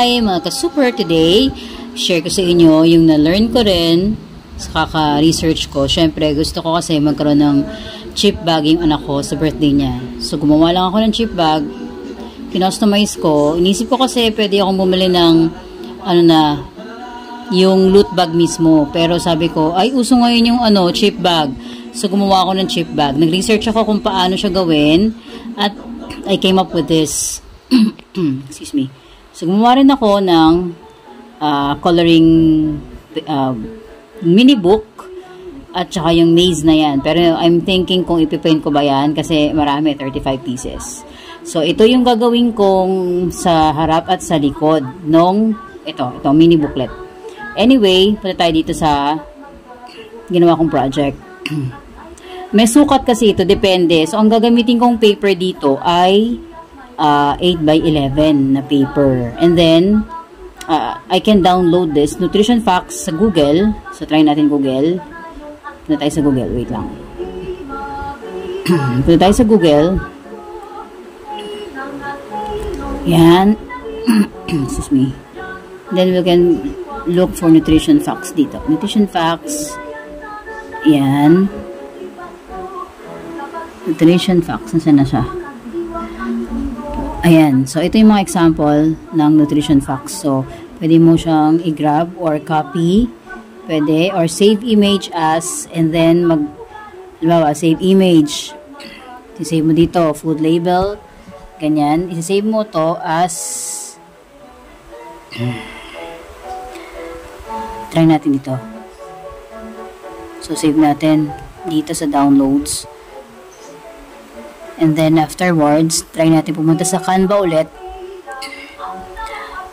Hi mga ka-super, today share ko sa inyo yung na-learn ko rin sa kaka-research ko. Syempre gusto ko kasi magkaroon ng chip bag yung anak ko sa birthday niya. So gumawa lang ako ng chip bag, kinostomize ko. Inisip ko kasi pwede akong bumili ng yung loot bag mismo. Pero sabi ko, ay uso ngayon yung chip bag. So gumawa ako ng chip bag. Nag-research ako kung paano siya gawin at I came up with this. Excuse me. So, gumawa rin ako ng coloring mini book at saka yung maze na yan. Pero I'm thinking kung ipiprint ko ba yan kasi marami, 35 pieces. So, ito yung gagawin kong sa harap at sa likod nung ito mini booklet. Anyway, punta tayo dito sa ginawa kong project. May sukat kasi ito, depende. So, ang gagamitin kong paper dito ay 8x11 na paper. And then, I can download this nutrition facts sa Google. So, try natin Google. Punta tayo sa Google. Wait lang. Punta tayo sa Google. Yan. Excuse me. Then, we can look for nutrition facts dito. Nutrition facts. Yan. Nutrition facts. Nasaan na siya? Ayan. So, ito yung mga example ng nutrition facts. So, pwede mo siyang i-grab or copy. Pwede. Or save image as. And then, halimbawa, save image. I-save mo dito. Food label. Ganyan. I-save mo to as try natin dito. So, save natin dito sa downloads. And then, afterwards, try natin pumunta sa Canva ulit.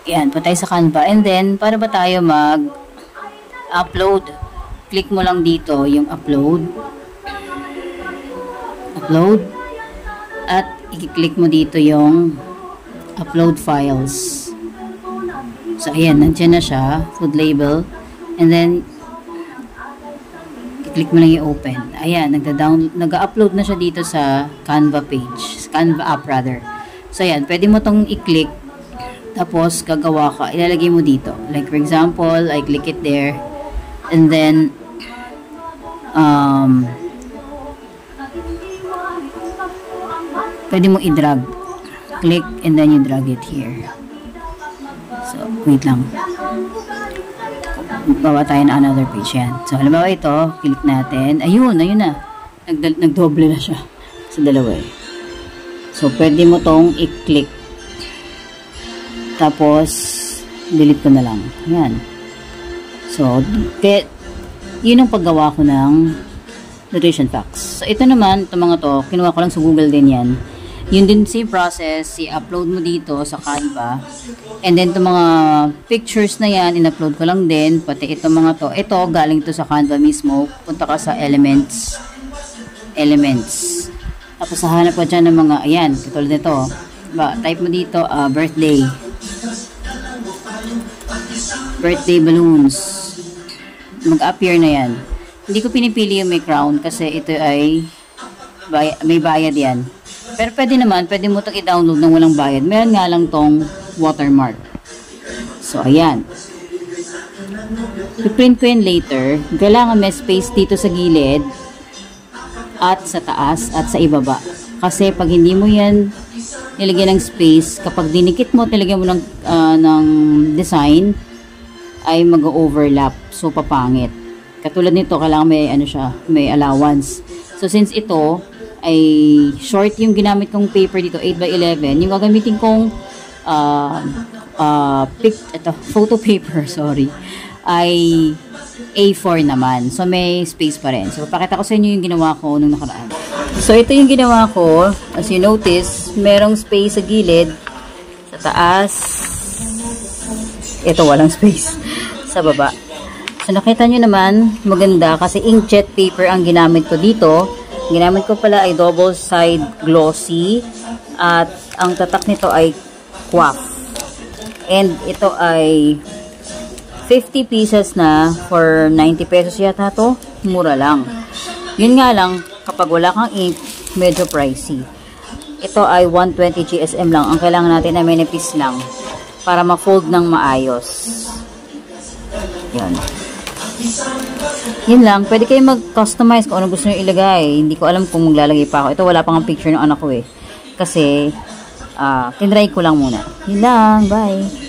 Yan, punta tayo sa Canva. And then, para ba tayo mag-upload? Click mo lang dito yung upload. Upload. At, i-click mo dito yung upload files. So, ayan, nandiyan na siya. Food label. And then, click mo lang i-open. Ayan, nag-upload na siya dito sa Canva page. Canva app rather. So, ayan, pwede mo tong i-click. Tapos, gagawa ka. Ilalagay mo dito. Like, for example, I click it there. And then, pwede mo i-drag. Click and then you drag it here. So, wait lang. Bawa tayo na another page yan. So, halimbawa ito, click natin. Ayun na. Nagdoble na siya sa dalawa eh. So, pwede mo tong i-click. Tapos, delete ko na lang. Yan. So, yun ang paggawa ko ng nutrition facts. So, ito naman, itong mga to, kinuha ko lang sa Google din yan. Yun din same process, i-upload mo dito sa Canva. And then, itong mga pictures na yan, in-upload ko lang din. Pati itong mga to. Ito, galing to sa Canva mismo. Punta ka sa Elements. Tapos, hahanap ko dyan ng mga, ayan, katulad nito. Type mo dito, birthday. Birthday balloons. Mag-appear na yan. Hindi ko pinipili yung may crown kasi ito ay may bayad yan. Pero pwede mo itong i-download ng walang bayad. Meron nga lang tong watermark. So, ayan. I-print ko yan later. Kailangan may space dito sa gilid at sa taas at sa ibaba. Kasi pag hindi mo yan nilagyan ng space, kapag dinikit mo, nilagyan mo ng design, ay mag-overlap. So, papangit. Katulad nito, kailangan may allowance. So, since ito ay short yung ginamit kong paper dito, 8x11, yung gagamitin kong photo paper, sorry, ay A4 naman. So, may space pa rin. So, pakita ko sa inyo yung ginawa ko nung nakaraan. So, ito yung ginawa ko. As you notice, merong space sa gilid, sa taas. Ito, walang space. Sa baba. So, nakita nyo naman, maganda kasi inkjet paper ang ginamit ko dito. Ginamit ko pala ay double side glossy at ang tatak nito ay QAF. And ito ay 50 pieces na for 90 pesos yata to. Mura lang. Yun nga lang, kapag wala kang ink, medyo pricey. Ito ay 120 GSM lang. Ang kailangan natin ay manipis lang. para ma-fold ng maayos. Yan. Yun lang. Pwede kayo mag-customize kung ano gusto nyo ilagay. Hindi ko alam kung maglalagay pa ako. Ito wala pang picture ng anak ko eh. Kasi, tinry ko lang muna. Yun lang. Bye.